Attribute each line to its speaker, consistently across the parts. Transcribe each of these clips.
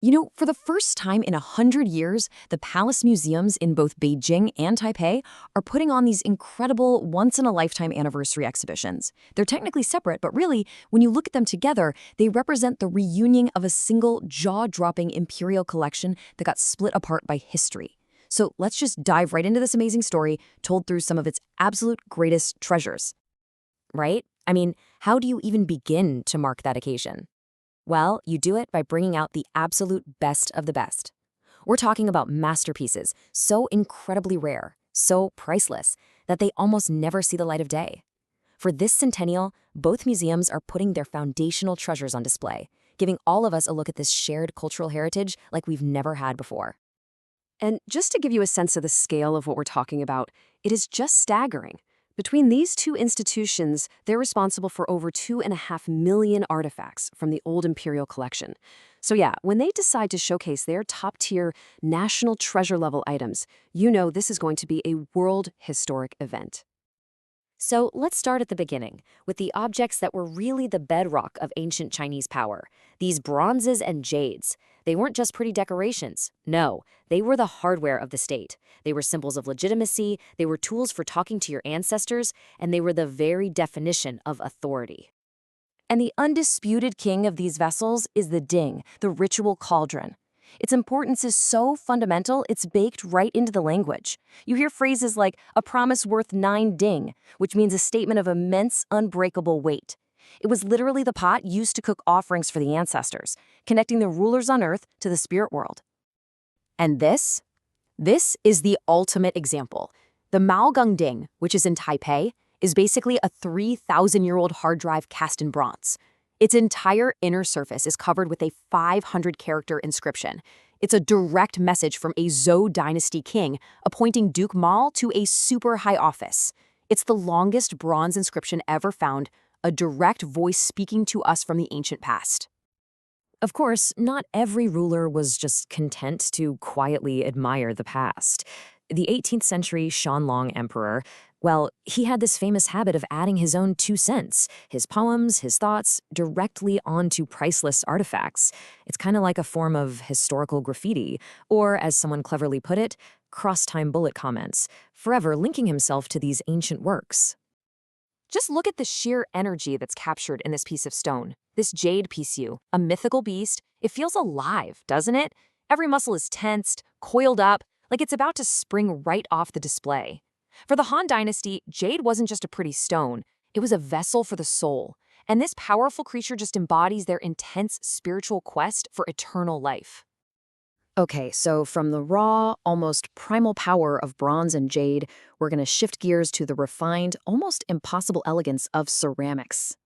Speaker 1: For the first time in 100 years, the palace museums in both Beijing and Taipei are putting on these incredible once-in-a-lifetime anniversary exhibitions. They're technically separate, but really, when you look at them together, they represent the reunion of a single jaw-dropping imperial collection that got split apart by history. So let's just dive right into this amazing story told through some of its absolute greatest treasures. Right? I mean, how do you even begin to mark that occasion? Well, you do it by bringing out the absolute best of the best. We're talking about masterpieces so incredibly rare, so priceless, that they almost never see the light of day. For this centennial, both museums are putting their foundational treasures on display, giving all of us a look at this shared cultural heritage like we've never had before. And just to give you a sense of the scale of what we're talking about, it is just staggering. Between these two institutions, they're responsible for over 2.5 million artifacts from the old imperial collection. So yeah, when they decide to showcase their top-tier national treasure-level items, you know this is going to be a world historic event. So let's start at the beginning, with the objects that were really the bedrock of ancient Chinese power, these bronzes and jades. They weren't just pretty decorations. No, they were the hardware of the state. They were symbols of legitimacy, they were tools for talking to your ancestors, and they were the very definition of authority. And the undisputed king of these vessels is the ding, the ritual cauldron. Its importance is so fundamental, it's baked right into the language. You hear phrases like, a promise worth 9 ding, which means a statement of immense, unbreakable weight. It was literally the pot used to cook offerings for the ancestors, connecting the rulers on earth to the spirit world. And this is the ultimate example. The Maogang Ding, which is in Taipei, is basically a 3,000-year-old hard drive cast in bronze. Its entire inner surface is covered with a 500-character inscription. It's a direct message from a Zhou dynasty king appointing Duke Mao to a super high office. It's the longest bronze inscription ever found, a direct voice speaking to us from the ancient past. Of course, not every ruler was just content to quietly admire the past. The 18th century Shanlong emperor, well, he had this famous habit of adding his own 2 cents, his poems, his thoughts, directly onto priceless artifacts. It's kind of like a form of historical graffiti, or as someone cleverly put it, cross-time bullet comments, forever linking himself to these ancient works. Just look at the sheer energy that's captured in this piece of stone. This jade piece, a mythical beast, it feels alive, doesn't it? Every muscle is tensed, coiled up, like it's about to spring right off the display. For the Han Dynasty, jade wasn't just a pretty stone, it was a vessel for the soul. And this powerful creature just embodies their intense spiritual quest for eternal life. Okay, so from the raw, almost primal power of bronze and jade, we're going to shift gears to the refined, almost impossible elegance of ceramics.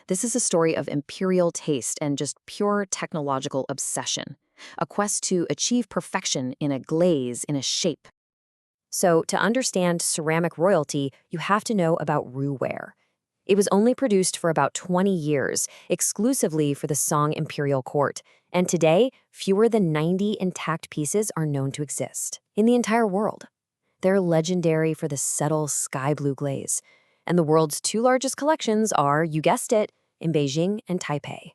Speaker 1: This is a story of imperial taste and just pure technological obsession, a quest to achieve perfection in a glaze, in a shape. So to understand ceramic royalty, you have to know about Ruware. It was only produced for about 20 years, exclusively for the Song imperial court, and today, fewer than 90 intact pieces are known to exist in the entire world. They're legendary for the subtle sky blue glaze, and the world's 2 largest collections are, you guessed it, in Beijing and Taipei.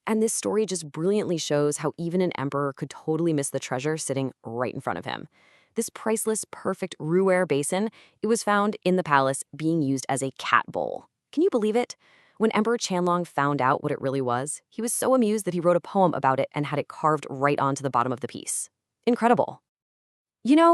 Speaker 1: And this story just brilliantly shows how even an emperor could totally miss the treasure sitting right in front of him. This priceless, perfect Ruware basin, it was found in the palace being used as a cat bowl. Can you believe it? When Emperor Qianlong found out what it really was, he was so amused that he wrote a poem about it and had it carved right onto the bottom of the piece. Incredible.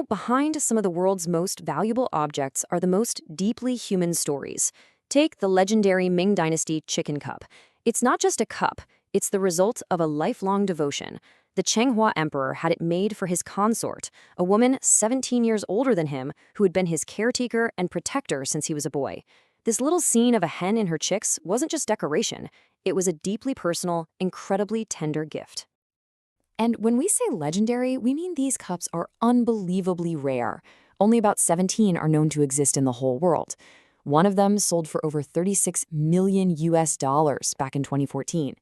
Speaker 1: Behind some of the world's most valuable objects are the most deeply human stories. Take the legendary Ming Dynasty chicken cup. It's not just a cup, it's the result of a lifelong devotion. The Chenghua emperor had it made for his consort, a woman 17 years older than him who had been his caretaker and protector since he was a boy. This little scene of a hen and her chicks wasn't just decoration. It was a deeply personal, incredibly tender gift. And when we say legendary, we mean these cups are unbelievably rare. Only about 17 are known to exist in the whole world. One of them sold for over 36 million US dollars back in 2014.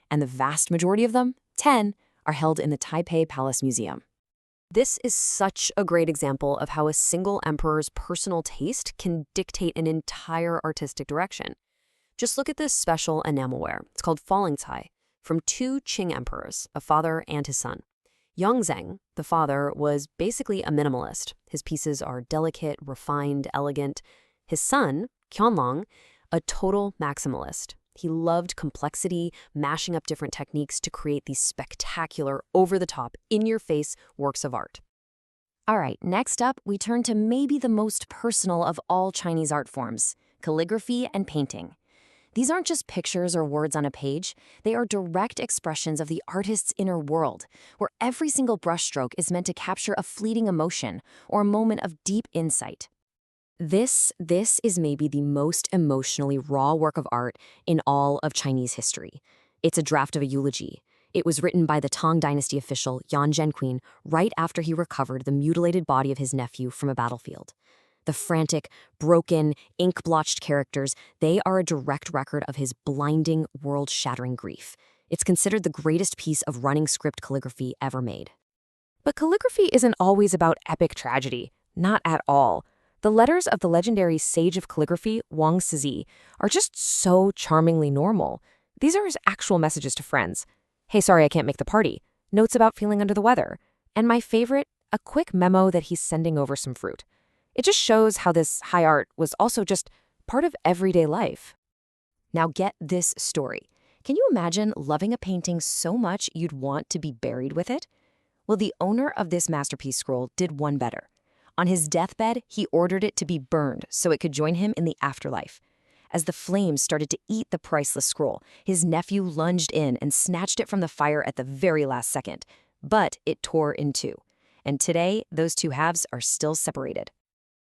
Speaker 1: And the vast majority of them, 10, are held in the Taipei Palace Museum. This is such a great example of how a single emperor's personal taste can dictate an entire artistic direction. Just look at this special enamelware. It's called Falling Cai.
Speaker 2: from two Qing emperors, a father and his son. Yongzheng, the father, was basically a minimalist. His pieces are delicate, refined, elegant. His son, Qianlong, a total maximalist. He loved complexity, mashing up different techniques to create these spectacular, over-the-top, in-your-face works of art.
Speaker 1: All right, next up, we turn to maybe the most personal of all Chinese art forms, calligraphy and painting. These aren't just pictures or words on a page. They are direct expressions of the artist's inner world, where every single brushstroke is meant to capture a fleeting emotion or a moment of deep insight. This is maybe the most emotionally raw work of art in all of Chinese history. It's a draft of a eulogy. It was written by the Tang Dynasty official Yan Zhenqin right after he recovered the mutilated body of his nephew from a battlefield. The frantic, broken, ink-blotched characters, they are a direct record of his blinding, world-shattering grief. It's considered the greatest piece of running script calligraphy ever made.
Speaker 3: But calligraphy isn't always about epic tragedy. Not at all. The letters of the legendary sage of calligraphy, Wang Cizi, are just so charmingly normal. These are his actual messages to friends. Hey, sorry I can't make the party. Notes about feeling under the weather. And my favorite, a quick memo that he's sending over some fruit. It just shows how this high art was also just part of everyday life.
Speaker 1: Now get this story. Can you imagine loving a painting so much you'd want to be buried with it? Well, the owner of this masterpiece scroll did one better. On his deathbed, he ordered it to be burned so it could join him in the afterlife. As the flames started to eat the priceless scroll, his nephew lunged in and snatched it from the fire at the very last second. But it tore in two. And today, those two halves are still separated.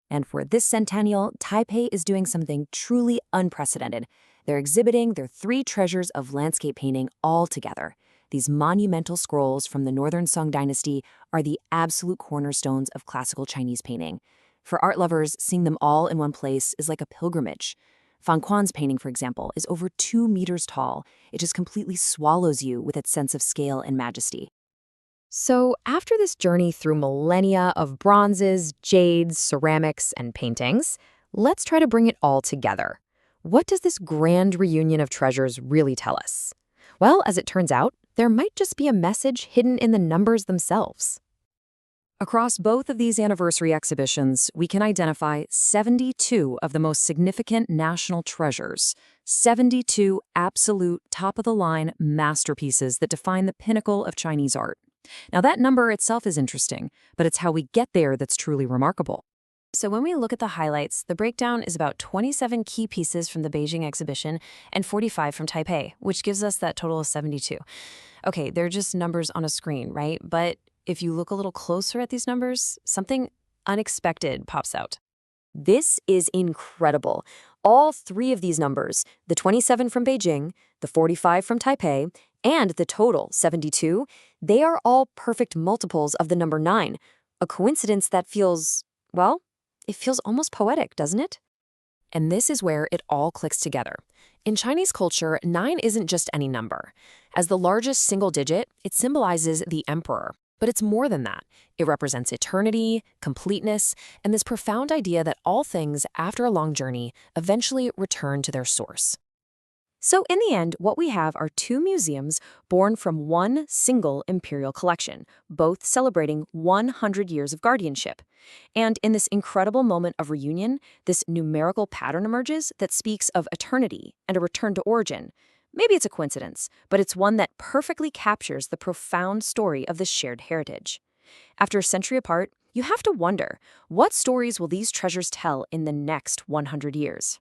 Speaker 1: And for this centennial, Taipei is doing something truly unprecedented. They're exhibiting their three treasures of landscape painting all together. These monumental scrolls from the Northern Song Dynasty are the absolute cornerstones of classical Chinese painting. For art lovers, seeing them all in one place is like a pilgrimage. Fan Quan's painting, for example, is over 2 meters tall. It just completely swallows you with its sense of scale and majesty.
Speaker 3: So after this journey through millennia of bronzes, jades, ceramics, and paintings, let's try to bring it all together. What does this grand reunion of treasures really tell us? Well, as it turns out, there might just be a message hidden in the numbers themselves.
Speaker 1: Across both of these anniversary exhibitions, we can identify 72 of the most significant national treasures, 72 absolute top-of-the-line masterpieces that define the pinnacle of Chinese art. Now, that number itself is interesting, but it's how we get there that's truly remarkable. So when we look at the highlights, the breakdown is about 27 key pieces from the Beijing exhibition and 45 from Taipei, which gives us that total of 72. Okay, they're just numbers on a screen, right? But if you look a little closer at these numbers, something unexpected pops out. This is incredible. All three of these numbers, the 27 from Beijing, the 45 from Taipei, and the total, 72, they are all perfect multiples of the number 9, a coincidence that feels, well, it feels almost poetic, doesn't it? And this is where it all clicks together. In Chinese culture, 9 isn't just any number. As the largest single digit, it symbolizes the emperor. But it's more than that. It represents eternity, completeness, and this profound idea that all things, after a long journey, eventually return to their source. So in the end, what we have are two museums born from one single imperial collection, both celebrating 100 years of guardianship. And in this incredible moment of reunion, this numerical pattern emerges that speaks of eternity and a return to origin. Maybe it's a coincidence, but it's one that perfectly captures the profound story of this shared heritage. After a century apart, you have to wonder, what stories will these treasures tell in the next 100 years?